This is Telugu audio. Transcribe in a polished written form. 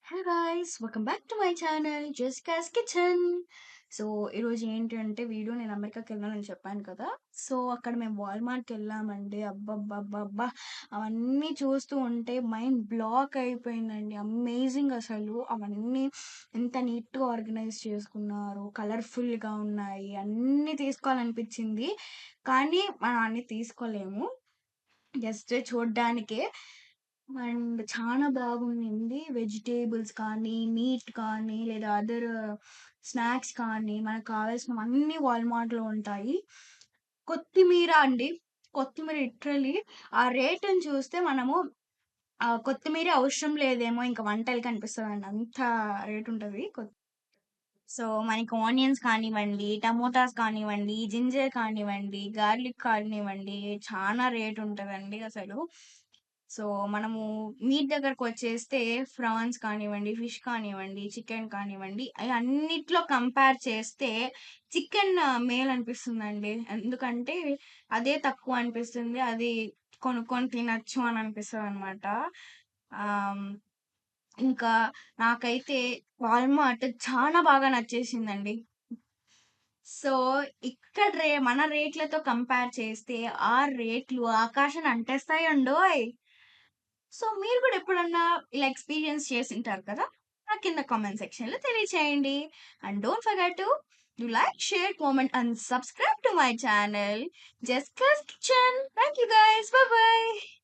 Hello guys, welcome back to my channel Jessica's kitchen. So ఈరోజు ఏంటంటే వీడియో నేను అమెరికాకి వెళ్ళానని చెప్పాను కదా. సో అక్కడ మేము వాల్మార్ట్కి వెళ్ళామండి. అబ్బబ్బబ్బబ్బా, అవన్నీ చూస్తూ ఉంటే మైండ్ బ్లాక్ అయిపోయిందండి. అమేజింగ్ అసలు. అవన్నీ ఎంత నీట్గా ఆర్గనైజ్ చేసుకున్నారు, కలర్ఫుల్గా ఉన్నాయి, అన్నీ తీసుకోవాలనిపించింది. కానీ మనం అన్నీ తీసుకోలేము, జస్ట్ చూడ్డానికే. అండ్ చాలా బాగుండింది. వెజిటేబుల్స్ కానీ, మీట్ కానీ, లేదా అదర్ స్నాక్స్ కానీ, మనకు కావాల్సినవన్నీ వాల్మార్ట్‌లో ఉంటాయి. కొత్తిమీర అండి. కొత్తిమీర లిటరల్లీ ఆ రేటుని చూస్తే మనము కొత్తిమీరే అవసరం లేదేమో ఇంక వంటలకి అనిపిస్తదండి. అంత రేటుంటది. సో, మనకి ఆనియన్స్ కానివ్వండి, టమోటాస్ కానివ్వండి, జింజర్ కానివ్వండి, గార్లిక్ కానివ్వండి, చానా రేటుంటదండి అసలు. సో, మనము మీట్ దగ్గరకొచ్చేస్తే ఫ్రాన్స్ కానివ్వండి, ఫిష్ కానివ్వండి, చికెన్ కానివ్వండి, అన్నిట్లో కంపేర్ చేస్తే చికెన్ మేలనిపిస్తుందండి. ఎందుకంటే అదే తక్కువ అనిపిస్తుంది. అది కొనుక్కొని తినొచ్చు అని అనిపిస్తదనమాట. ఆహ్, ఇంకా నాకైతే వాల్మార్ట్ చాలా బాగా నచ్చేసిందండి. సో, ఇక్కడ మన రేట్లతో కంపేర్ చేస్తే ఆ రేట్లు ఆకాశాన్ని అంటేస్తాయండోయ్! సో, మీరు కూడా ఎప్పుడన్నా ఇలా ఎక్స్‌పీరియన్స్ చేసుంటారు కదా! నాకు కింద కామెంట్ సెక్షన్‌లో తెలియచేయండి. And don't forget to like, share, comment and subscribe to my channel Jessica's kitchen. Thank you guys. Bye by.